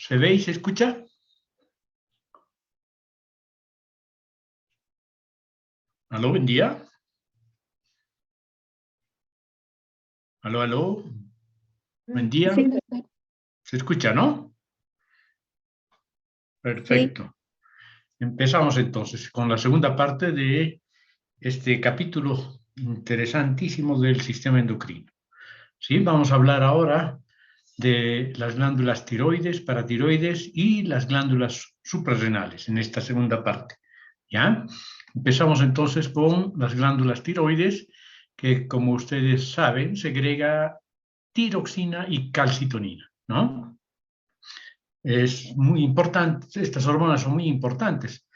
¿Se ve y se escucha? ¿Aló, buen día? ¿Aló, aló? Buen día. Sí, ¿Se escucha, no? sí. Perfecto. Empezamos entonces con la segunda parte de este capítulo interesantísimo del sistema endocrino. ¿Sí? Vamos a hablar ahora de las glándulas tiroides, paratiroides y las glándulas suprarrenales en esta segunda parte. ¿Ya? Empezamos entonces con las glándulas tiroides, que como ustedes saben, segrega tiroxina y calcitonina, ¿no? Es muy importante, estas hormonas son muy importantes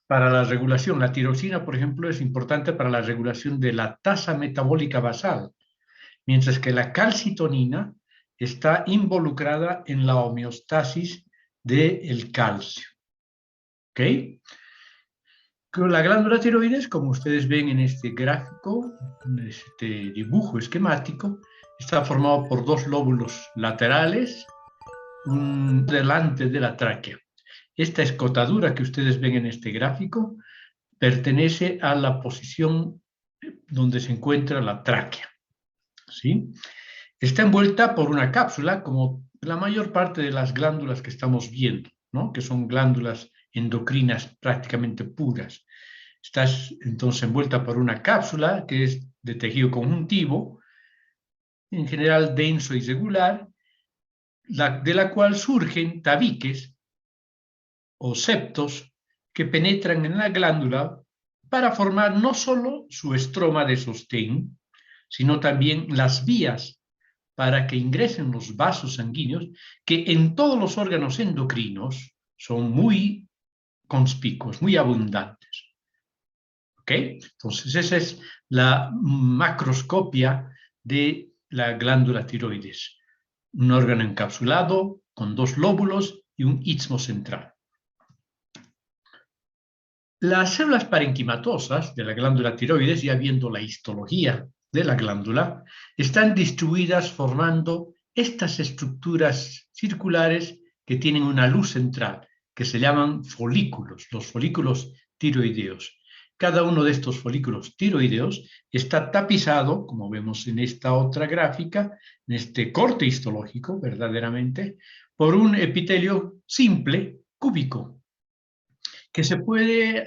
para la regulación. La tiroxina, por ejemplo, es importante para la regulación de la tasa metabólica basal, mientras que la calcitonina está involucrada en la homeostasis del calcio. ¿Ok? La glándula tiroides, como ustedes ven en este gráfico, en este dibujo esquemático, está formado por dos lóbulos laterales, delante de la tráquea. Esta escotadura que ustedes ven en este gráfico pertenece a la posición donde se encuentra la tráquea. ¿Sí? Está envuelta por una cápsula, como la mayor parte de las glándulas que estamos viendo, ¿no? Que son glándulas endocrinas prácticamente puras. Está entonces envuelta por una cápsula que es de tejido conjuntivo, en general denso y regular, de la cual surgen tabiques o septos que penetran en la glándula para formar no solo su estroma de sostén, sino también las vías para que ingresen los vasos sanguíneos, que en todos los órganos endocrinos son muy conspicuos, muy abundantes. ¿Ok? Entonces, esa es la macroscopia de la glándula tiroides. Un órgano encapsulado con dos lóbulos y un istmo central. Las células parenquimatosas de la glándula tiroides, ya viendo la histología de la glándula, están distribuidas formando estas estructuras circulares que tienen una luz central, que se llaman folículos, los folículos tiroideos. Cada uno de estos folículos tiroideos está tapizado, como vemos en esta otra gráfica, en este corte histológico, verdaderamente, por un epitelio simple, cúbico, que se puede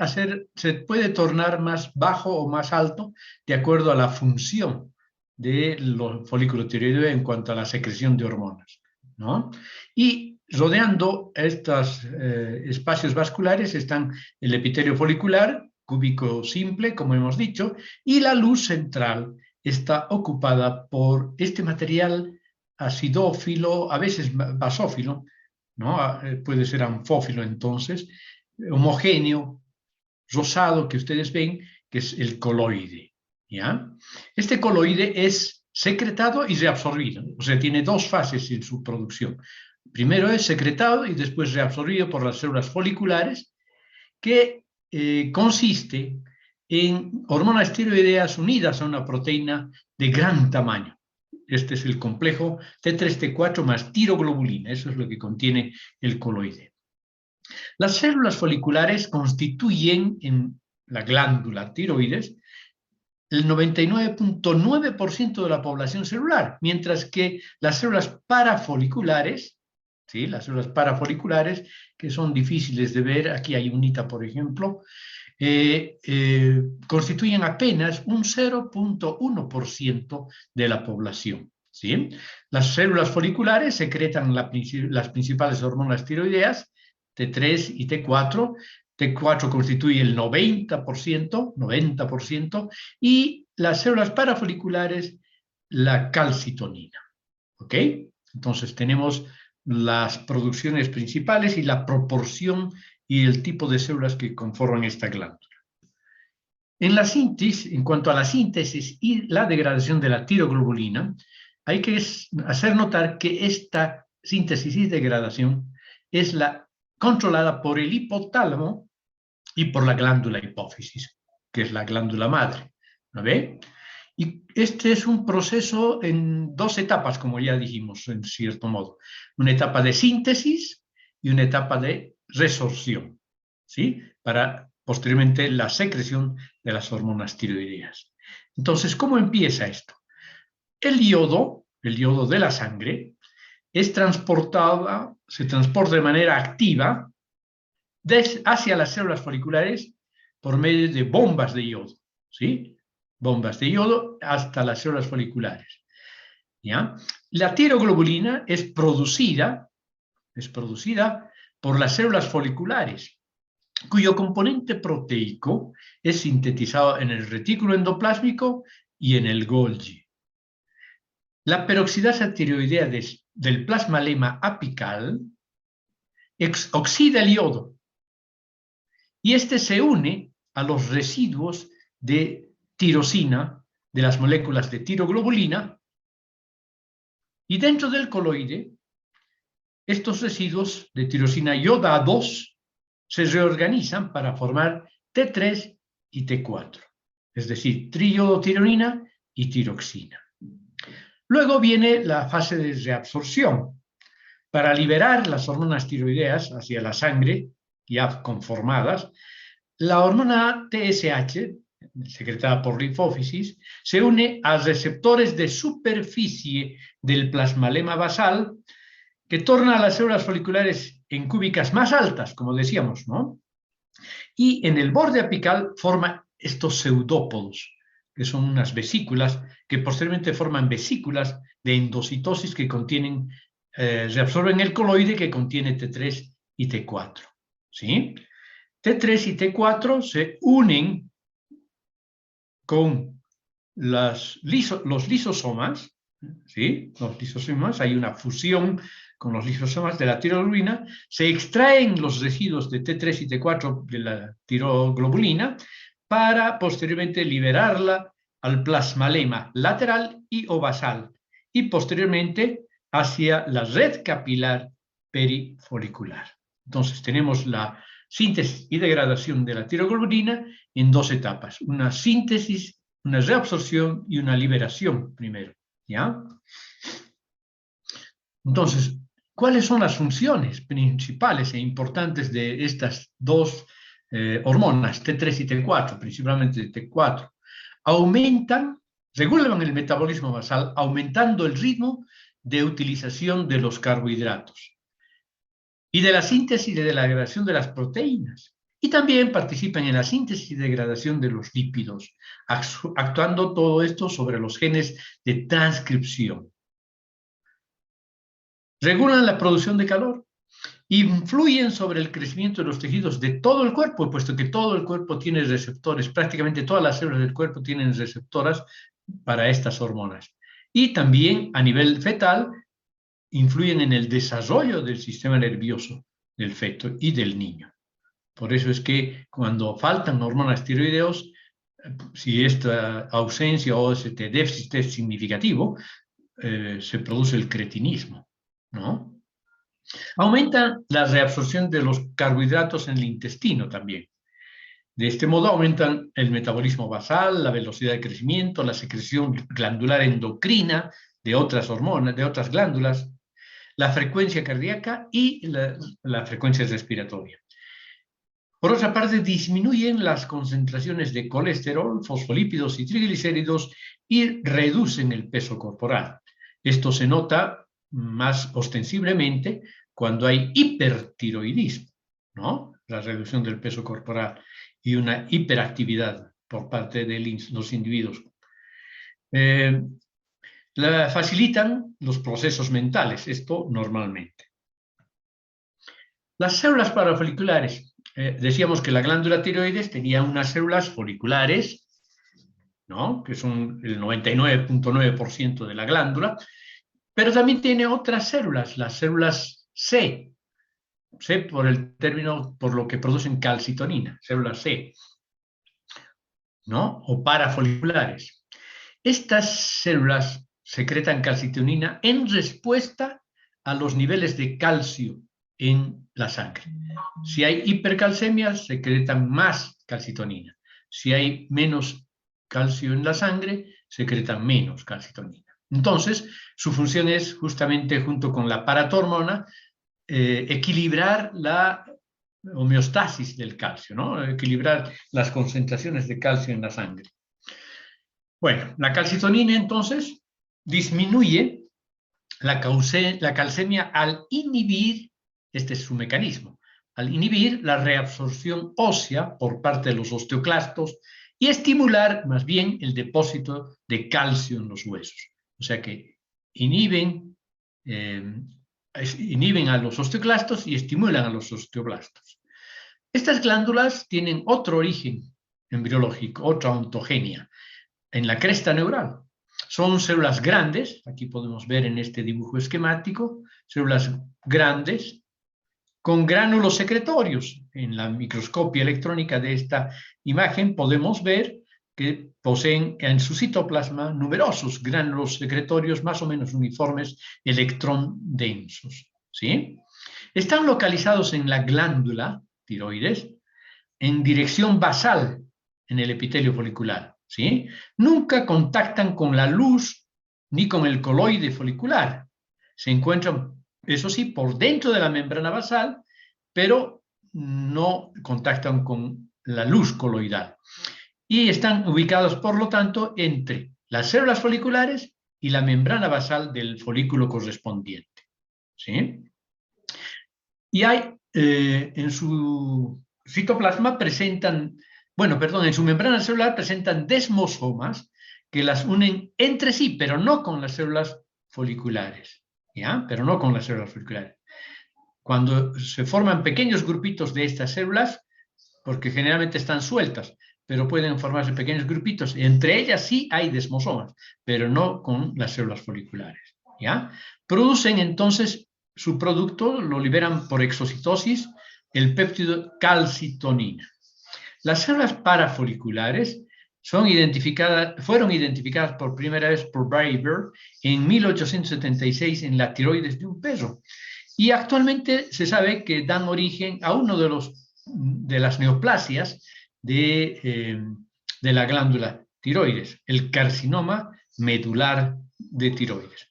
tornar más bajo o más alto de acuerdo a la función de los folículos tiroideos en cuanto a la secreción de hormonas, ¿no? Y rodeando estos espacios vasculares están el epitelio folicular, cúbico simple, como hemos dicho, y la luz central está ocupada por este material acidófilo, a veces basófilo, ¿no? Puede ser anfófilo entonces, homogéneo, rosado que ustedes ven, que es el coloide. ¿Ya? Este coloide es secretado y reabsorbido, o sea, tiene dos fases en su producción. Primero es secretado y después reabsorbido por las células foliculares, que consiste en hormonas tiroideas unidas a una proteína de gran tamaño. Este es el complejo T3-T4 más tiroglobulina, eso es lo que contiene el coloide. Las células foliculares constituyen en la glándula tiroides el 99.9% de la población celular, mientras que las células parafoliculares, ¿sí? Las células parafoliculares, que son difíciles de ver, aquí hay unita, por ejemplo, constituyen apenas un 0.1% de la población. ¿Sí? Las células foliculares secretan las principales hormonas tiroideas, T3 y T4. T4 constituye el 90%, y las células parafoliculares la calcitonina. ¿Ok? Entonces tenemos las producciones principales y la proporción y el tipo de células que conforman esta glándula. En la síntesis, en cuanto a la síntesis y la degradación de la tiroglobulina, hay que hacer notar que esta síntesis y degradación es controlada por el hipotálamo y por la glándula hipófisis, que es la glándula madre. ¿No ve? Y este es un proceso en dos etapas, como ya dijimos, en cierto modo. Una etapa de síntesis y una etapa de resorción, ¿sí? Para posteriormente la secreción de las hormonas tiroideas. Entonces, ¿cómo empieza esto? El yodo de la sangre, es transportada, se transporta de manera activa hacia las células foliculares por medio de bombas de yodo, ¿sí? Bombas de yodo hasta las células foliculares, ¿ya? La tiroglobulina es producida por las células foliculares, cuyo componente proteico es sintetizado en el retículo endoplásmico y en el Golgi. La peroxidasa tiroidea del plasmalema apical oxida el yodo y este se une a los residuos de tirosina de las moléculas de tiroglobulina y dentro del coloide estos residuos de tirosina yodados se reorganizan para formar T3 y T4, es decir, triiodotironina y tiroxina. Luego viene la fase de reabsorción para liberar las hormonas tiroideas hacia la sangre ya conformadas. La hormona TSH, secretada por linfófisis, se une a receptores de superficie del plasmalema basal que torna a las células foliculares en cúbicas más altas, como decíamos, ¿no? Y en el borde apical forma estos pseudópodos, que son unas vesículas que posteriormente forman vesículas de endocitosis que contienen, reabsorben el coloide que contiene T3 y T4, ¿sí? T3 y T4 se unen con los lisosomas, ¿sí? Los lisosomas, hay una fusión con los lisosomas de la tiroglobulina, se extraen los residuos de T3 y T4 de la tiroglobulina para posteriormente liberarla al plasmalema lateral y o basal y posteriormente hacia la red capilar perifolicular. Entonces tenemos la síntesis y degradación de la tiroglobulina en dos etapas, una síntesis, una reabsorción y una liberación primero, ¿ya? Entonces, ¿cuáles son las funciones principales e importantes de estas dos hormonas, T3 y T4, principalmente T4? Regulan el metabolismo basal, aumentando el ritmo de utilización de los carbohidratos y de la síntesis y de la degradación de las proteínas. Y también participan en la síntesis y degradación de los lípidos, actuando todo esto sobre los genes de transcripción. Regulan la producción de calor, influyen sobre el crecimiento de los tejidos de todo el cuerpo, puesto que todo el cuerpo tiene receptores, prácticamente todas las células del cuerpo tienen receptoras para estas hormonas. Y también a nivel fetal influyen en el desarrollo del sistema nervioso del feto y del niño. Por eso es que cuando faltan hormonas tiroideos, si esta ausencia o este déficit es significativo, se produce el cretinismo, ¿no? Aumenta la reabsorción de los carbohidratos en el intestino también. De este modo aumentan el metabolismo basal, la velocidad de crecimiento, la secreción glandular endocrina de otras hormonas, de otras glándulas, la frecuencia cardíaca y la frecuencia respiratoria. Por otra parte, disminuyen las concentraciones de colesterol, fosfolípidos y triglicéridos y reducen el peso corporal. Esto se nota más ostensiblemente cuando hay hipertiroidismo, ¿no? La reducción del peso corporal y una hiperactividad por parte de los individuos. Facilitan los procesos mentales, esto normalmente. Las células parafoliculares. Decíamos que la glándula tiroides tenía unas células foliculares, ¿no? Que son el 99.9% de la glándula, pero también tiene otras células, las células C por el término, por lo que producen calcitonina, células C, ¿no? O parafoliculares. Estas células secretan calcitonina en respuesta a los niveles de calcio en la sangre. Si hay hipercalcemia, secretan más calcitonina. Si hay menos calcio en la sangre, secretan menos calcitonina. Entonces, su función es justamente, junto con la paratormona, equilibrar la homeostasis del calcio, ¿no? Equilibrar las concentraciones de calcio en la sangre. Bueno, la calcitonina entonces disminuye la calcemia al inhibir, este es su mecanismo, al inhibir la reabsorción ósea por parte de los osteoclastos y estimular más bien el depósito de calcio en los huesos. O sea que inhiben a los osteoclastos y estimulan a los osteoblastos. Estas glándulas tienen otro origen embriológico, otra ontogenia, en la cresta neural. Son células grandes, aquí podemos ver en este dibujo esquemático, células grandes con gránulos secretorios. En la microscopia electrónica de esta imagen podemos ver que poseen en su citoplasma numerosos gránulos secretorios más o menos uniformes, electrón densos, ¿sí? Están localizados en la glándula tiroides en dirección basal en el epitelio folicular, ¿sí? Nunca contactan con la luz ni con el coloide folicular. Se encuentran, eso sí, por dentro de la membrana basal, pero no contactan con la luz coloidal. Y están ubicados, por lo tanto, entre las células foliculares y la membrana basal del folículo correspondiente, ¿sí? Y hay, en su citoplasma presentan, en su membrana celular presentan desmosomas que las unen entre sí, pero no con las células foliculares, ¿ya? Pero no con las células foliculares. Cuando se forman pequeños grupitos de estas células, porque generalmente están sueltas, pero pueden formarse pequeños grupitos, entre ellas sí hay desmosomas, pero no con las células foliculares, ¿ya? Producen entonces su producto, lo liberan por exocitosis, el péptido calcitonina. Las células parafoliculares fueron identificadas por primera vez por Braber en 1876 en la tiroides de un perro. Y actualmente se sabe que dan origen a uno de las neoplasias de la glándula tiroides, el carcinoma medular de tiroides,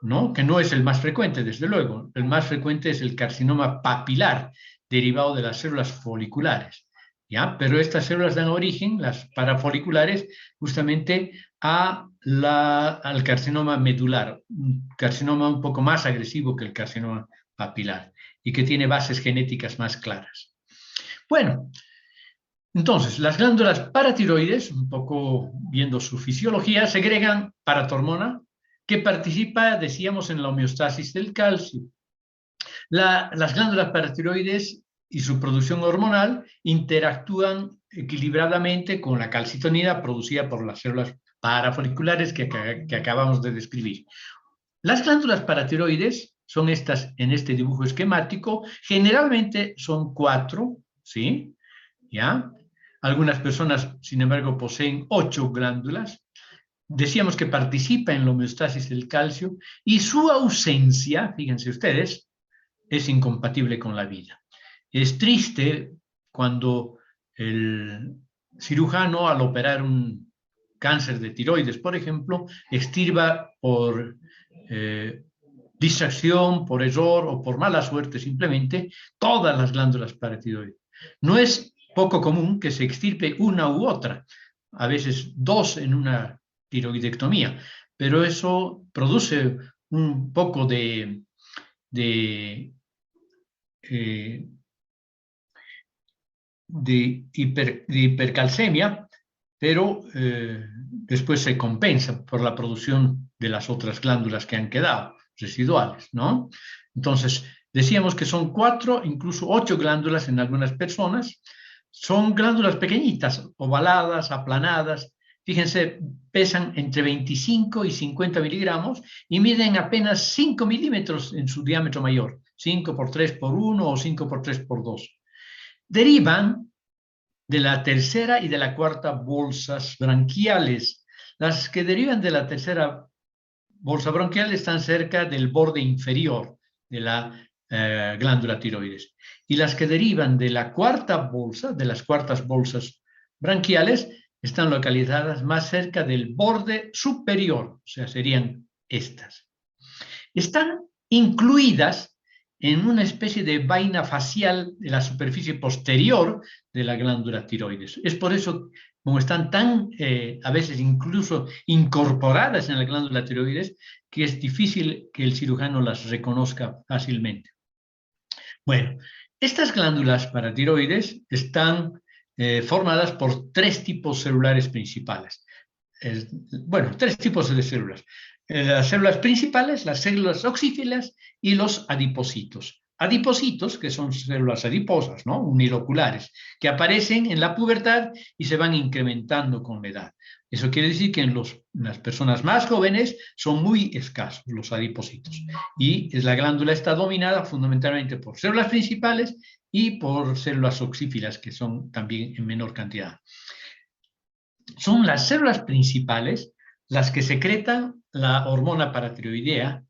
¿no? Que no es el más frecuente, desde luego. El más frecuente es el carcinoma papilar, derivado de las células foliculares, ¿ya? Pero estas células dan origen, las parafoliculares, justamente al carcinoma medular, un carcinoma un poco más agresivo que el carcinoma papilar y que tiene bases genéticas más claras. Bueno, entonces, las glándulas paratiroides, un poco viendo su fisiología, segregan paratormona que participa, decíamos, en la homeostasis del calcio. Las glándulas paratiroides y su producción hormonal interactúan equilibradamente con la calcitonina producida por las células parafoliculares que acabamos de describir. Las glándulas paratiroides son estas en este dibujo esquemático, generalmente son 4, ¿sí? ¿Ya? Algunas personas, sin embargo, poseen 8 glándulas. Decíamos que participa en la homeostasis del calcio y su ausencia, fíjense ustedes, es incompatible con la vida. Es triste cuando el cirujano, al operar un cáncer de tiroides, por ejemplo, extirpa por distracción, por error o por mala suerte simplemente todas las glándulas paratiroides. No es poco común que se extirpe una u otra, a veces 2 en una tiroidectomía, pero eso produce un poco de hipercalcemia, pero después se compensa por la producción de las otras glándulas que han quedado residuales, ¿no? Entonces, decíamos que son 4, incluso 8 glándulas en algunas personas. Son glándulas pequeñitas, ovaladas, aplanadas. Fíjense, pesan entre 25 y 50 miligramos y miden apenas 5 milímetros en su diámetro mayor, 5 por 3 por 1 o 5 por 3 por 2. Derivan de la tercera y de la cuarta bolsas branquiales. Las que derivan de la tercera bolsa branquial están cerca del borde inferior de la glándula tiroides. Y las que derivan de la cuarta bolsa, de las cuartas bolsas branquiales, están localizadas más cerca del borde superior, o sea, serían estas. Están incluidas en una especie de vaina facial de la superficie posterior de la glándula tiroides. Es por eso, como están tan, a veces incluso incorporadas en la glándula tiroides, que es difícil que el cirujano las reconozca fácilmente. Bueno, estas glándulas paratiroides están formadas por 3 tipos celulares principales. Bueno, 3 tipos de células. Las células principales, las células oxífilas y los adipocitos. Adipocitos, que son células adiposas, ¿no? Uniloculares, que aparecen en la pubertad y se van incrementando con la edad. Eso quiere decir que en las personas más jóvenes son muy escasos los adipocitos. Y la glándula está dominada fundamentalmente por células principales y por células oxífilas, que son también en menor cantidad. Son las células principales las que secretan la hormona paratiroidea.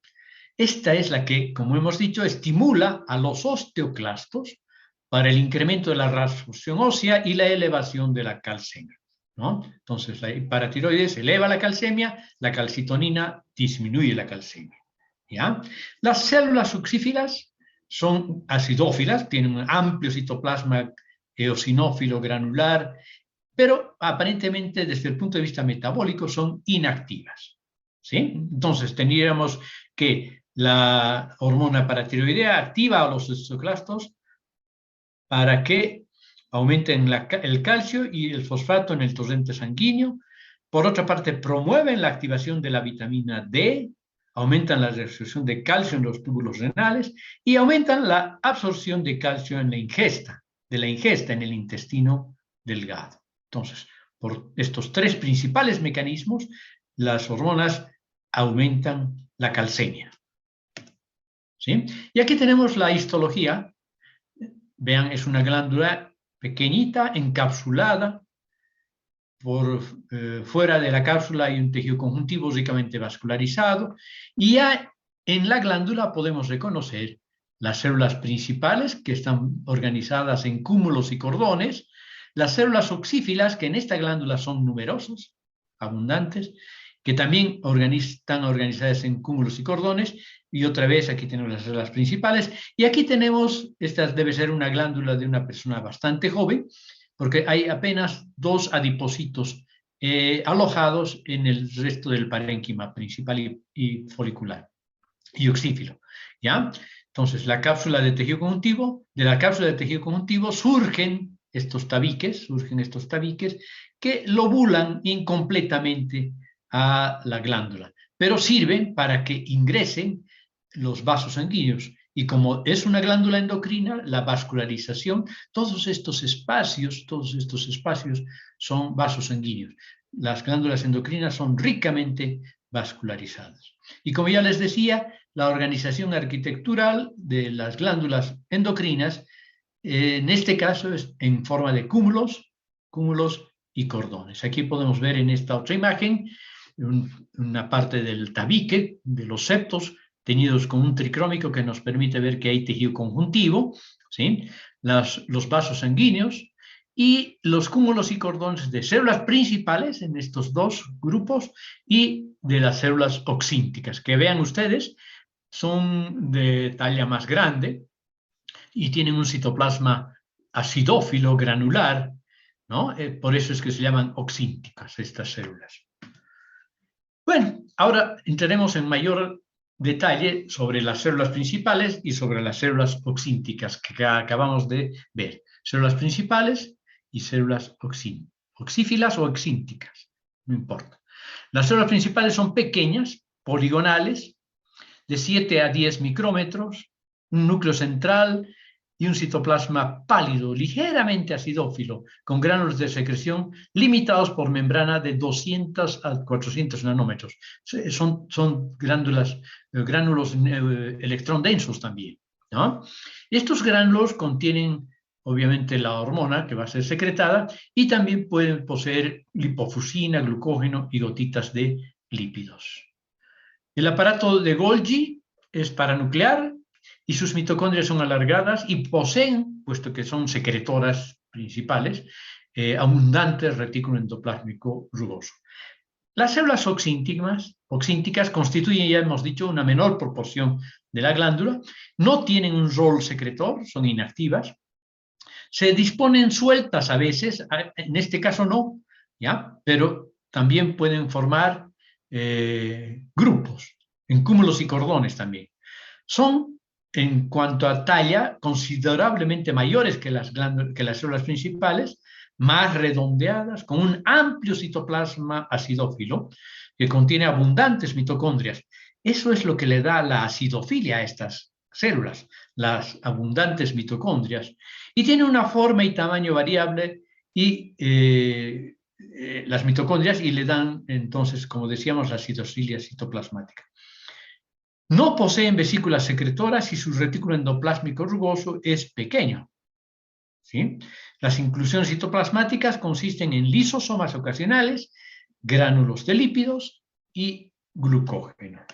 Esta es la que, como hemos dicho, estimula a los osteoclastos para el incremento de la reabsorción ósea y la elevación de la calcemia, ¿no? Entonces, la paratiroides eleva la calcemia, la calcitonina disminuye la calcemia, ¿ya? Las células oxífilas son acidófilas, tienen un amplio citoplasma eosinófilo granular, pero aparentemente desde el punto de vista metabólico son inactivas, ¿sí? Entonces tendríamos que la hormona paratiroidea activa a los osteoclastos para que aumenten el calcio y el fosfato en el torrente sanguíneo. Por otra parte, promueven la activación de la vitamina D, aumentan la reabsorción de calcio en los túbulos renales y aumentan la absorción de calcio en la ingesta, en el intestino delgado. Entonces, por estos 3 principales mecanismos, las hormonas aumentan la calcemia, ¿sí? Y aquí tenemos la histología. Vean, es una glándula pequeñita, encapsulada. Por fuera de la cápsula hay un tejido conjuntivo ricamente vascularizado. Y ya en la glándula podemos reconocer las células principales, que están organizadas en cúmulos y cordones, las células oxífilas, que en esta glándula son numerosas, abundantes, que también están organizadas en cúmulos y cordones, y otra vez aquí tenemos las células principales, y aquí tenemos, esta debe ser una glándula de una persona bastante joven, porque hay apenas 2 adipocitos alojados en el resto del parénquima principal y folicular, y oxífilo, ¿ya? Entonces, la cápsula de tejido conjuntivo, de la cápsula de tejido conjuntivo surgen estos tabiques que lobulan incompletamente a la glándula, pero sirven para que ingresen los vasos sanguíneos. Y como es una glándula endocrina, la vascularización, todos estos espacios son vasos sanguíneos. Las glándulas endocrinas son ricamente vascularizadas. Y como ya les decía, la organización arquitectural de las glándulas endocrinas, en este caso es en forma de cúmulos y cordones. Aquí podemos ver en esta otra imagen una parte del tabique, de los septos, teñidos con un tricrómico que nos permite ver que hay tejido conjuntivo, ¿sí? Los vasos sanguíneos y los cúmulos y cordones de células principales en estos 2 grupos y de las células oxínticas, que vean ustedes, son de talla más grande y tienen un citoplasma acidófilo granular, ¿no? Por eso es que se llaman oxínticas estas células. Bueno, ahora entraremos en mayor detalle sobre las células principales y sobre las células oxínticas que acabamos de ver. Células principales y células oxífilas o oxínticas, no importa. Las células principales son pequeñas, poligonales, de 7 a 10 micrómetros, un núcleo central y un citoplasma pálido, ligeramente acidófilo, con gránulos de secreción limitados por membrana de 200 a 400 nanómetros. Son gránulos electrondensos también, ¿no? Estos gránulos contienen, obviamente, la hormona que va a ser secretada y también pueden poseer lipofusina, glucógeno y gotitas de lípidos. El aparato de Golgi es paranuclear y sus mitocondrias son alargadas y poseen, puesto que son secretoras principales, abundante retículo endoplásmico rugoso. Las células oxínticas constituyen, ya hemos dicho, una menor proporción de la glándula, no tienen un rol secretor, son inactivas, se disponen sueltas a veces, en este caso no, ¿ya? Pero también pueden formar grupos, en cúmulos y cordones también. Son, en cuanto a talla, considerablemente mayores que las células principales, más redondeadas, con un amplio citoplasma acidófilo que contiene abundantes mitocondrias. Eso es lo que le da la acidofilia a estas células, las abundantes mitocondrias. Y tiene una forma y tamaño variable y las mitocondrias y le dan entonces, como decíamos, la acidofilia citoplasmática. No poseen vesículas secretoras y su retículo endoplásmico rugoso es pequeño. ¿Sí? Las inclusiones citoplasmáticas consisten en lisosomas ocasionales, gránulos de lípidos y glucógeno.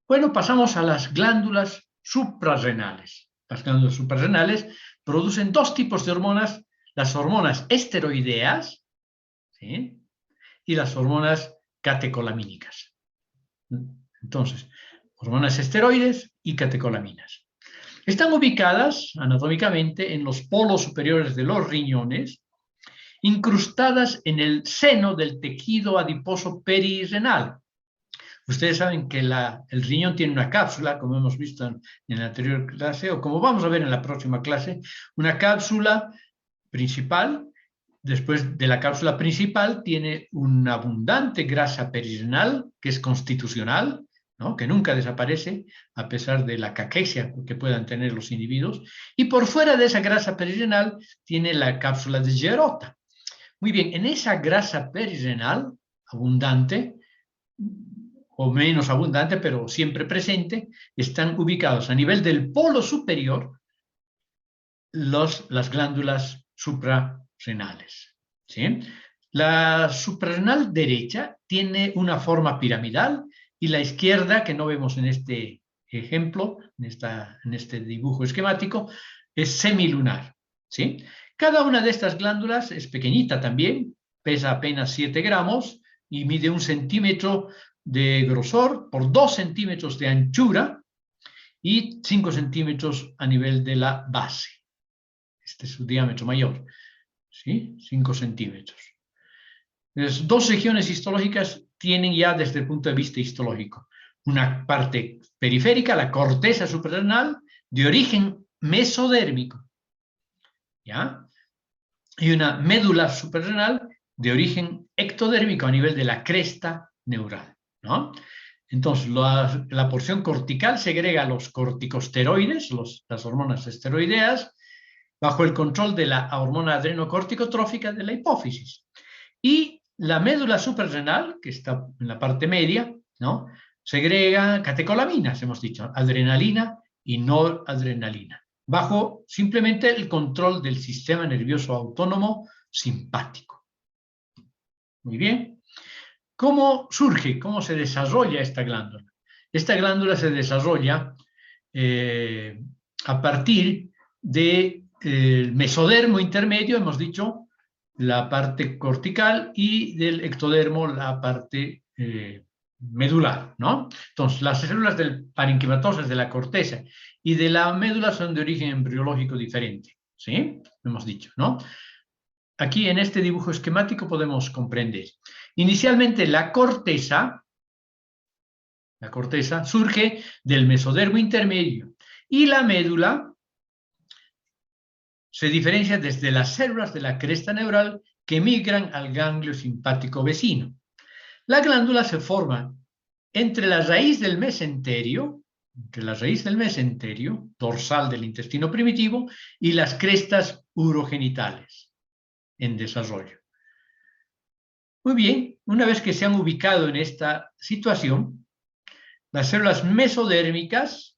Bueno, pasamos a las glándulas suprarrenales. Las glándulas suprarrenales producen dos tipos de hormonas, las hormonas esteroideas, ¿sí?, y las hormonas catecolamínicas. Entonces, hormonas esteroides y catecolaminas. Están ubicadas anatómicamente en los polos superiores de los riñones, incrustadas en el seno del tejido adiposo perirrenal. Ustedes saben que el riñón tiene una cápsula, como hemos visto en la anterior clase, o como vamos a ver en la próxima clase, una cápsula principal. Después de la cápsula principal tiene una abundante grasa perirenal, que es constitucional, ¿no?, que nunca desaparece a pesar de la caquexia que puedan tener los individuos, y por fuera de esa grasa perirenal tiene la cápsula de Gerota. Muy bien, en esa grasa perirenal abundante, o menos abundante, pero siempre presente, están ubicados a nivel del polo superior las glándulas suprarrenales. ¿Sí? La suprarrenal derecha tiene una forma piramidal y la izquierda, que no vemos en este ejemplo, en este dibujo esquemático, es semilunar. ¿Sí? Cada una de estas glándulas es pequeñita también, pesa apenas 7 gramos y mide 1 centímetro de grosor por 2 centímetros de anchura y 5 centímetros a nivel de la base. Este es su diámetro mayor, ¿sí? 5 centímetros. Las dos regiones histológicas tienen ya desde el punto de vista histológico una parte periférica, la corteza suprarrenal, de origen mesodérmico, ¿ya? Y una médula suprarrenal de origen ectodérmico a nivel de la cresta neural, ¿no? Entonces, la porción cortical segrega los corticosteroides, las hormonas esteroideas, bajo el control de la hormona adrenocorticotrófica de la hipófisis. Y la médula suprarrenal, que está en la parte media, ¿no?, segrega catecolaminas, hemos dicho, adrenalina y noradrenalina, bajo simplemente el control del sistema nervioso autónomo simpático. Muy bien. ¿Cómo surge? ¿Cómo se desarrolla esta glándula? Esta glándula se desarrolla a partir del mesodermo intermedio, hemos dicho, la parte cortical, y del ectodermo, la parte medular, ¿no? Entonces, las células parenquimatosas de la corteza y de la médula son de origen embriológico diferente, ¿sí? Hemos dicho, ¿no? Aquí en este dibujo esquemático podemos comprender. Inicialmente la corteza surge del mesodermo intermedio y la médula se diferencia desde las células de la cresta neural que migran al ganglio simpático vecino. La glándula se forma entre la raíz del mesenterio, dorsal del intestino primitivo, y las crestas urogenitales en desarrollo. Muy bien, una vez que se han ubicado en esta situación, las células mesodérmicas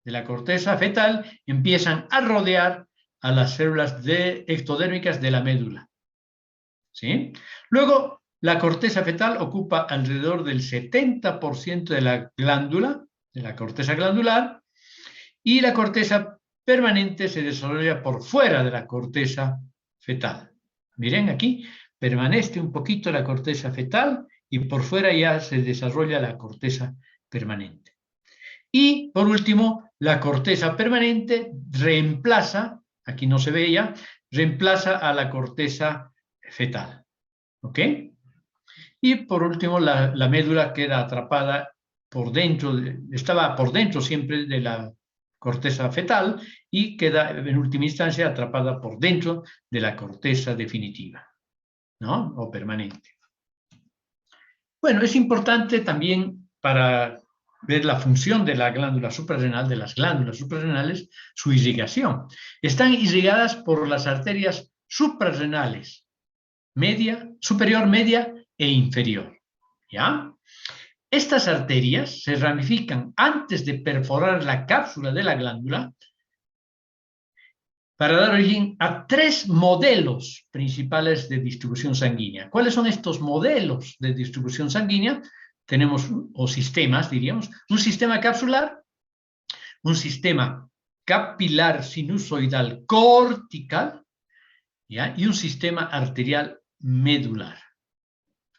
de la corteza fetal empiezan a rodear a las células ectodérmicas de la médula, ¿sí? Luego, la corteza fetal ocupa alrededor del 70% de la glándula, de la corteza glandular, y la corteza permanente se desarrolla por fuera de la corteza fetal. Miren aquí, permanece un poquito la corteza fetal y por fuera ya se desarrolla la corteza permanente. Y por último, la corteza permanente reemplaza, aquí no se veía, reemplaza a la corteza fetal. ¿Ok? Y por último, la médula queda atrapada por dentro, estaba por dentro siempre de la corteza fetal y queda en última instancia atrapada por dentro de la corteza definitiva, ¿no? O permanente. Bueno, es importante también para ver la función de la glándula suprarrenal, de las glándulas suprarrenales, su irrigación. Están irrigadas por las arterias suprarrenales, superior, media e inferior. ¿Ya? Estas arterias se ramifican antes de perforar la cápsula de la glándula para dar origen a 3 modelos principales de distribución sanguínea. ¿Cuáles son estos modelos de distribución sanguínea? Tenemos, o sistemas, diríamos, un sistema capsular, un sistema capilar sinusoidal cortical, ¿ya? Y un sistema arterial medular.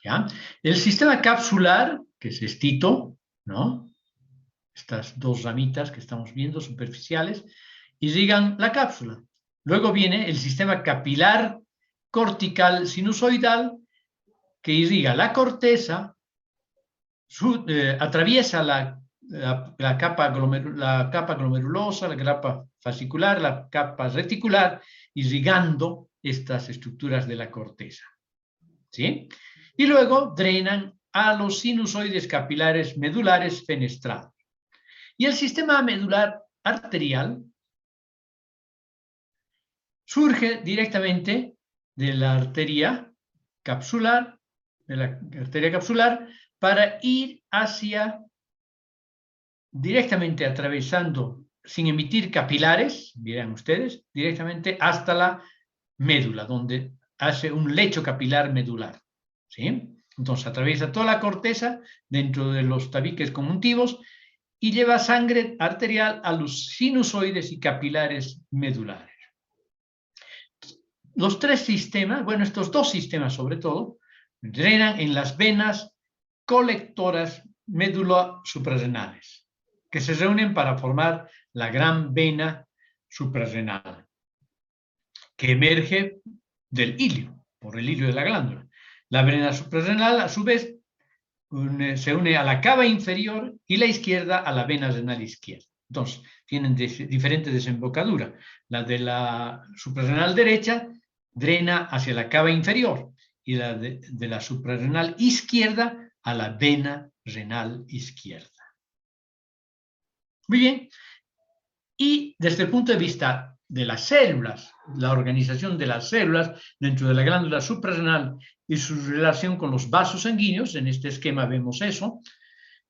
¿Ya? El sistema capsular, que es estito, ¿no? Estas 2 ramitas que estamos viendo, superficiales, irrigan la cápsula. Luego viene el sistema capilar cortical sinusoidal, que irriga la corteza, atraviesa la capa glomerulosa, la capa fascicular, la capa reticular, irrigando estas estructuras de la corteza. ¿Sí? Y luego drenan a los sinusoides capilares medulares fenestrados. Y el sistema medular arterial surge directamente de la arteria capsular, para ir hacia, directamente atravesando, sin emitir capilares, verán ustedes, directamente hasta la médula, donde hace un lecho capilar medular. ¿Sí? Entonces atraviesa toda la corteza dentro de los tabiques conjuntivos y lleva sangre arterial a los sinusoides y capilares medulares. Los 3 sistemas, bueno, estos 2 sistemas sobre todo, drenan en las venas colectoras médula-suprarrenales, que se reúnen para formar la gran vena suprarrenal, que emerge del hilio, por el hilio de la glándula. La vena suprarrenal, a su vez, se une a la cava inferior y la izquierda a la vena renal izquierda. Entonces, tienen diferente desembocadura. La de la suprarrenal derecha drena hacia la cava inferior y la de la suprarrenal izquierda a la vena renal izquierda. Muy bien. Y desde el punto de vista de las células, la organización de las células dentro de la glándula suprarrenal y su relación con los vasos sanguíneos, en este esquema vemos eso,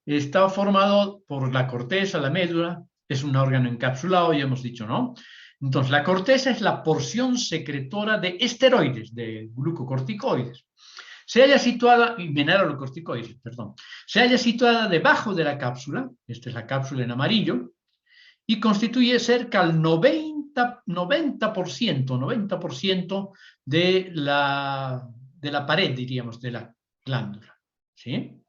está formado por la corteza, la médula, es un órgano encapsulado, ya hemos dicho, ¿no? Entonces, la corteza es la porción secretora de esteroides, de glucocorticoides. Se halla situada, y mineralocorticoides, perdón, se halla situada debajo de la cápsula, esta es la cápsula en amarillo, y constituye cerca al 90% de la pared, diríamos, de la glándula. ¿Sí?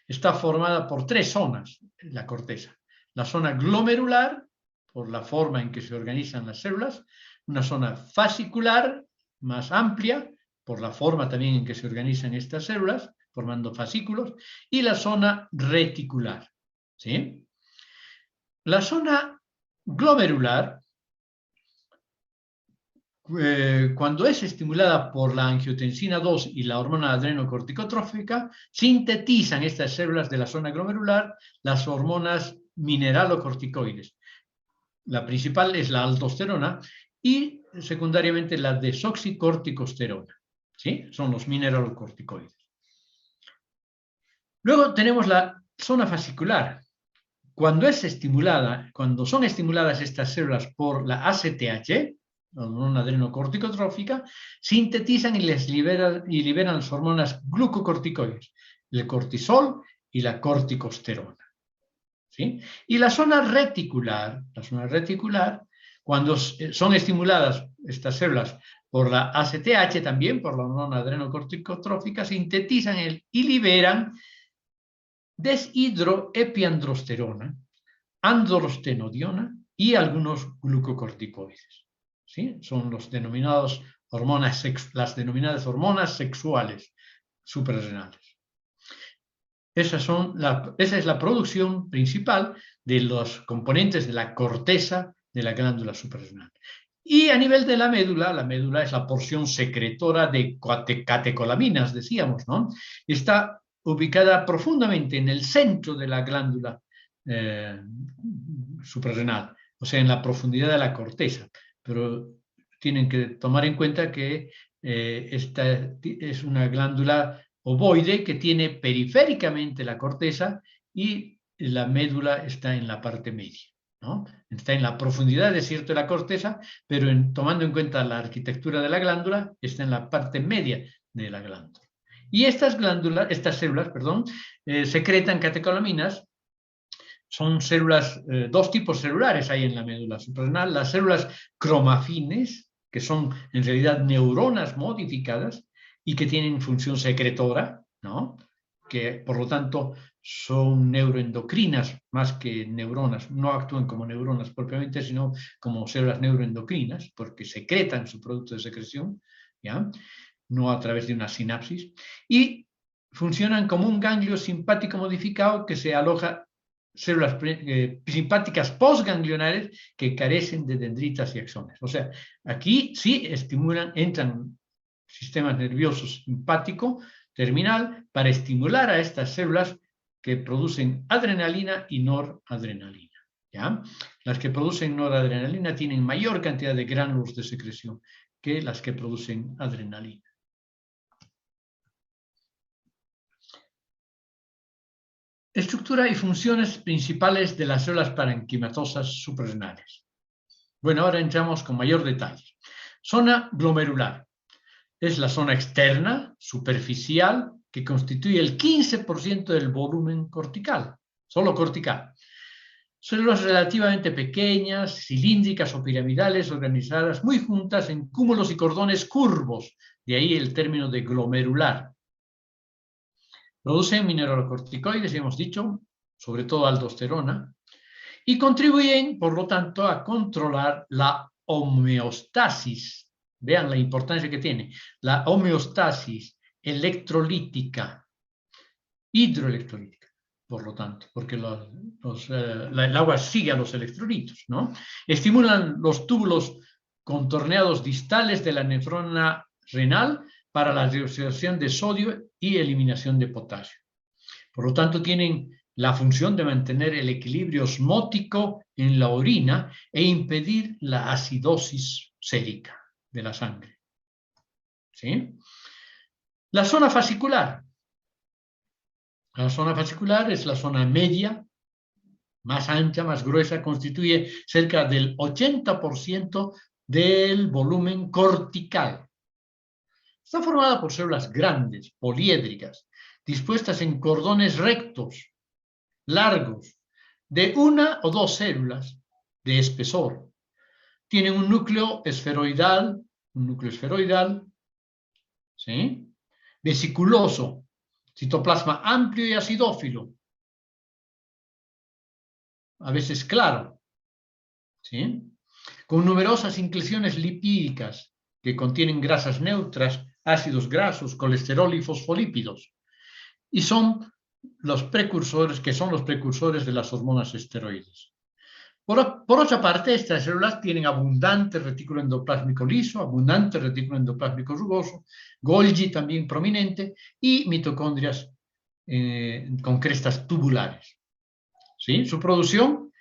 Está formada por 3 zonas, la corteza. La zona glomerular, por la forma en que se organizan las células, una zona fascicular, más amplia, por la forma también en que se organizan estas células, formando fascículos, y la zona reticular. ¿Sí? La zona glomerular, cuando es estimulada por la angiotensina 2 y la hormona adrenocorticotrófica, sintetizan estas células de la zona glomerular las hormonas mineralocorticoides. La principal es la aldosterona y secundariamente la desoxicorticosterona. ¿Sí? Son los mineralocorticoides. Luego tenemos la zona fascicular. Cuando son estimuladas estas células por la ACTH, la hormona adrenocorticotrófica, sintetizan y liberan las hormonas glucocorticoides, el cortisol y la corticosterona. ¿Sí? Y la zona reticular, cuando son estimuladas estas células por la ACTH también, por la hormona adrenocorticotrófica, sintetizan y liberan deshidroepiandrosterona, androstenodiona y algunos glucocorticoides. ¿Sí? Son los denominados las denominadas hormonas sexuales suprarrenales. Esa es la producción principal de los componentes de la corteza de la glándula suprarrenal. Y a nivel de la médula es la porción secretora de catecolaminas, decíamos, ¿no? Está ubicada profundamente en el centro de la glándula suprarrenal, o sea, en la profundidad de la corteza. Pero tienen que tomar en cuenta que esta es una glándula ovoide que tiene periféricamente la corteza y la médula está en la parte media, ¿no? Está en la profundidad, es cierto, de la corteza, pero tomando en cuenta la arquitectura de la glándula, está en la parte media de la glándula. Y estas células, secretan catecolaminas. Son células, dos tipos celulares hay en la médula suprarrenal, las células cromafines, que son en realidad neuronas modificadas y que tienen función secretora, ¿no? Que por lo tanto son neuroendocrinas más que neuronas, no actúan como neuronas propiamente, sino como células neuroendocrinas, porque secretan su producto de secreción, ¿ya? No a través de una sinapsis, y funcionan como un ganglio simpático modificado que se aloja células simpáticas postganglionares que carecen de dendritas y axones. O sea, aquí sí entran sistemas nerviosos simpático terminal para estimular a estas células que producen adrenalina y noradrenalina. ¿Ya? Las que producen noradrenalina tienen mayor cantidad de gránulos de secreción que las que producen adrenalina. Estructura y funciones principales de las células parenquimatosas suprarrenales. Bueno, ahora entramos con mayor detalle. Zona glomerular. Es la zona externa, superficial, que constituye el 15% del volumen cortical, solo cortical. Células relativamente pequeñas, cilíndricas o piramidales, organizadas muy juntas en cúmulos y cordones curvos, de ahí el término de glomerular. Producen mineralocorticoides, ya hemos dicho, sobre todo aldosterona, y contribuyen, por lo tanto, a controlar la homeostasis. Vean la importancia que tiene. La homeostasis electrolítica, hidroelectrolítica, por lo tanto, porque el agua sigue a los electrolitos, ¿no? Estimulan los túbulos contorneados distales de la nefrona renal para la reabsorción de sodio y eliminación de potasio. Por lo tanto, tienen la función de mantener el equilibrio osmótico en la orina e impedir la acidosis sérica de la sangre. ¿Sí? La zona fascicular. La zona fascicular es la zona media, más ancha, más gruesa, constituye cerca del 80% del volumen cortical. Está formada por células grandes, poliédricas, dispuestas en cordones rectos, largos, de una o dos células de espesor. Tienen un núcleo esferoidal, ¿sí? Vesiculoso, citoplasma amplio y acidófilo, a veces claro, ¿sí? Con numerosas inclusiones lipídicas que contienen grasas neutras, ácidos grasos, colesterol y fosfolípidos. Y son los precursores de las hormonas esteroides. Por otra parte, estas células tienen abundante retículo endoplásmico liso, abundante retículo endoplásmico rugoso, Golgi también prominente y mitocondrias con crestas tubulares. ¿Sí? Su producción,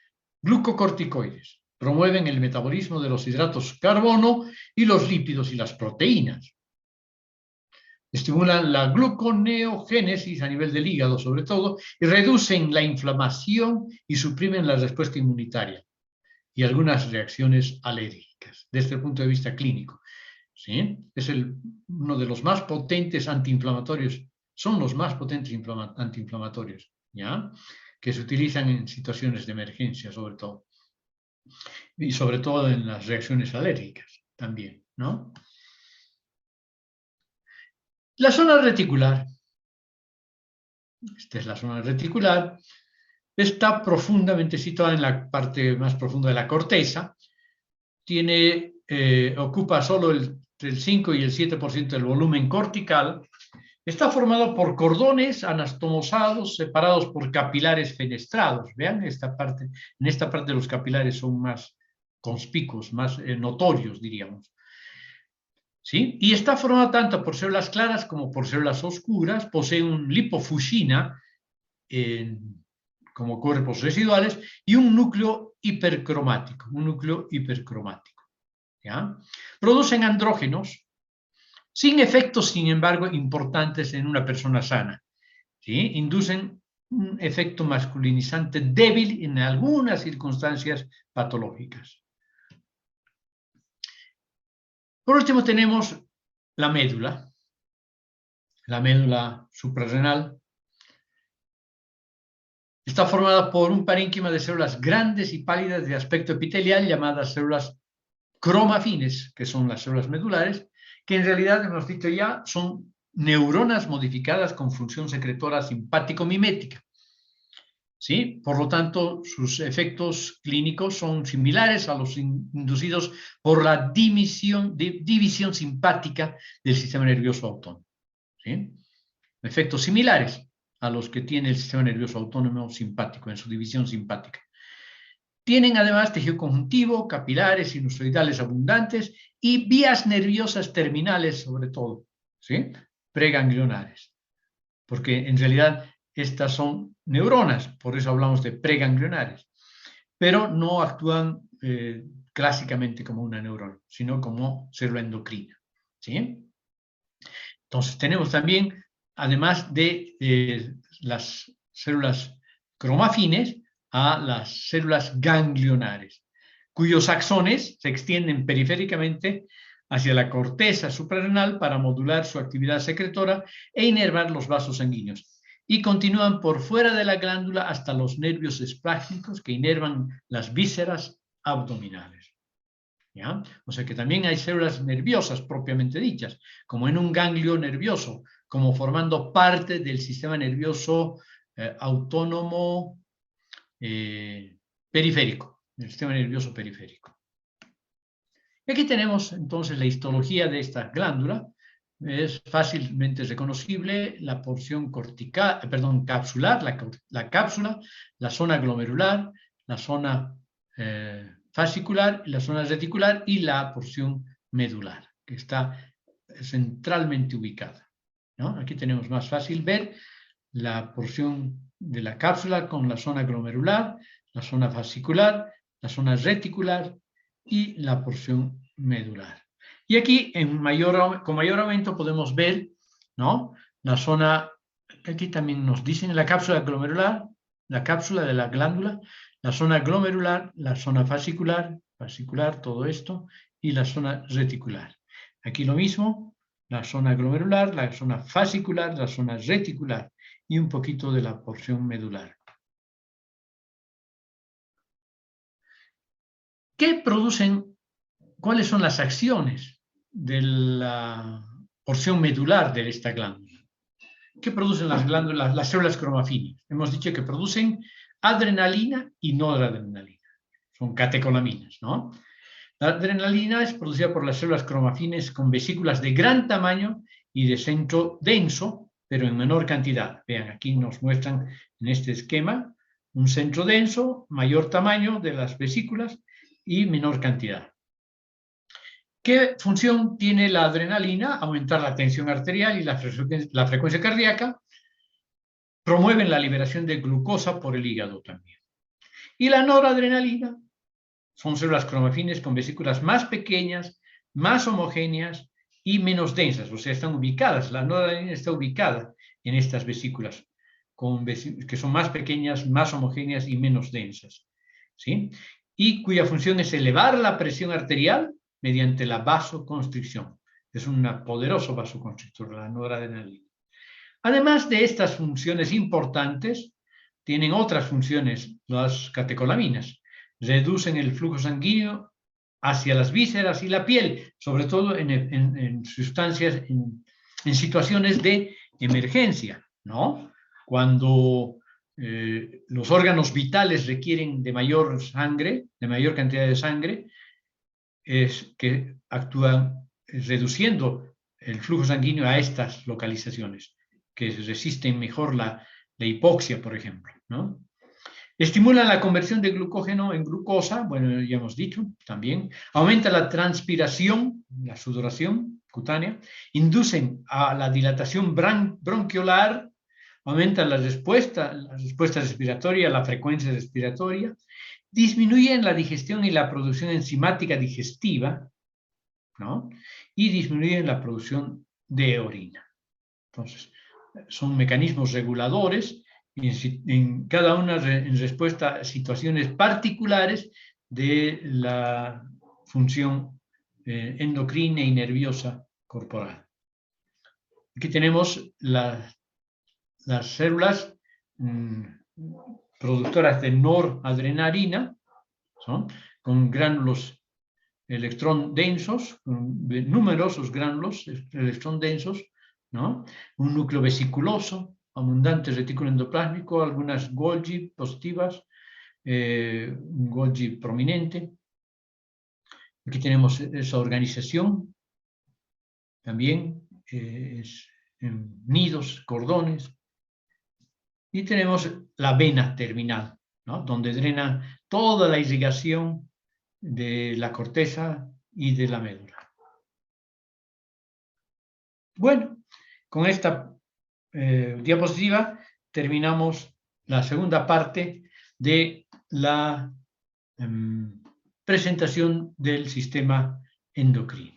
glucocorticoides. Promueven el metabolismo de los hidratos carbono y los lípidos y las proteínas. Estimulan la gluconeogénesis a nivel del hígado, sobre todo, y reducen la inflamación y suprimen la respuesta inmunitaria y algunas reacciones alérgicas, desde el punto de vista clínico. ¿Sí? Es uno de los más potentes antiinflamatorios, son los más potentes antiinflamatorios, ¿ya? Que se utilizan en situaciones de emergencia, sobre todo. Y sobre todo en las reacciones alérgicas también, ¿no? La zona reticular. Esta es la zona reticular. Está profundamente situada en la parte más profunda de la corteza. Ocupa solo entre el 5 y el 7% del volumen cortical. Está formado por cordones anastomosados separados por capilares fenestrados. Vean esta parte. En esta parte los capilares son más conspicuos, más notorios, diríamos. ¿Sí? Y está formada tanto por células claras como por células oscuras. Posee un lipofuscina como cuerpos residuales y un núcleo hipercromático. ¿Ya? Producen andrógenos sin efectos, sin embargo, importantes en una persona sana. ¿Sí? Inducen un efecto masculinizante débil en algunas circunstancias patológicas. Por último tenemos la médula suprarrenal. Está formada por un parénquima de células grandes y pálidas de aspecto epitelial llamadas células cromafines, que son las células medulares, que en realidad, hemos dicho ya, son neuronas modificadas con función secretora simpático-mimética. ¿Sí? Por lo tanto, sus efectos clínicos son similares a los inducidos por la división simpática del sistema nervioso autónomo. ¿Sí? Efectos similares a los que tiene el sistema nervioso autónomo simpático en su división simpática. Tienen además tejido conjuntivo, capilares, sinusoidales abundantes y vías nerviosas terminales, sobre todo, ¿sí? Preganglionares. Porque en realidad estas son neuronas, por eso hablamos de preganglionares, pero no actúan clásicamente como una neurona, sino como célula endocrina. ¿Sí? Entonces tenemos también, además de las células cromafines, a las células ganglionares, cuyos axones se extienden periféricamente hacia la corteza suprarrenal para modular su actividad secretora e inervar los vasos sanguíneos, y continúan por fuera de la glándula hasta los nervios esplácnicos que inervan las vísceras abdominales. ¿Ya? O sea que también hay células nerviosas propiamente dichas, como en un ganglio nervioso, como formando parte del sistema nervioso autónomo periférico, del sistema nervioso periférico. Y aquí tenemos entonces la histología de esta glándula. Es fácilmente reconocible la porción capsular, la cápsula, la zona glomerular, la zona fascicular, la zona reticular y la porción medular, que está centralmente ubicada, ¿no? Aquí tenemos más fácil ver la porción de la cápsula con la zona glomerular, la zona fascicular, la zona reticular y la porción medular. Y aquí con mayor aumento podemos ver, ¿no? La zona, aquí también nos dicen la cápsula glomerular, la cápsula de la glándula, la zona glomerular, la zona fascicular, todo esto, y la zona reticular. Aquí lo mismo, la zona glomerular, la zona fascicular, la zona reticular y un poquito de la porción medular. ¿Qué producen? ¿Cuáles son las acciones de la porción medular de esta glándula? ¿Qué producen las glándulas, las células cromafines? Hemos dicho que producen adrenalina y noradrenalina. Son catecolaminas, ¿no? La adrenalina es producida por las células cromafines con vesículas de gran tamaño y de centro denso, pero en menor cantidad. Vean, aquí nos muestran en este esquema un centro denso, mayor tamaño de las vesículas y menor cantidad. ¿Qué función tiene la adrenalina? Aumentar la tensión arterial y la frecuencia cardíaca. Promueven la liberación de glucosa por el hígado también. Y la noradrenalina son células cromafines con vesículas más pequeñas, más homogéneas y menos densas, o sea, están ubicadas. La noradrenalina está ubicada en estas vesículas, que son más pequeñas, más homogéneas y menos densas, ¿sí? Y cuya función es elevar la presión arterial mediante la vasoconstricción. Es un poderoso vasoconstrictor, la noradrenalina. Además de estas funciones importantes, tienen otras funciones las catecolaminas. Reducen el flujo sanguíneo hacia las vísceras y la piel, sobre todo en sustancias, en en situaciones de emergencia, ¿no? Cuando los órganos vitales requieren de mayor sangre, de mayor cantidad de sangre, es que actúan reduciendo el flujo sanguíneo a estas localizaciones, que resisten mejor la hipoxia, por ejemplo, ¿no? Estimulan la conversión de glucógeno en glucosa, bueno, ya hemos dicho también. Aumenta la transpiración, la sudoración cutánea. Inducen a la dilatación bronquiolar. Aumentan la respuesta respiratoria, la frecuencia respiratoria. Disminuyen la digestión y la producción enzimática digestiva, ¿no? Y disminuyen la producción de orina. Entonces, son mecanismos reguladores en cada una en respuesta a situaciones particulares de la función endocrina y nerviosa corporal. Aquí tenemos las células productoras de noradrenalina, ¿no? Con gránulos electrón densos, numerosos gránulos electrón densos, ¿no? Un núcleo vesiculoso, abundante retículo endoplásmico, algunas Golgi positivas, un Golgi prominente. Aquí tenemos esa organización, también nidos, cordones. Y tenemos la vena terminal, ¿no? Donde drena toda la irrigación de la corteza y de la médula. Bueno, con esta diapositiva terminamos la segunda parte de la presentación del sistema endocrino.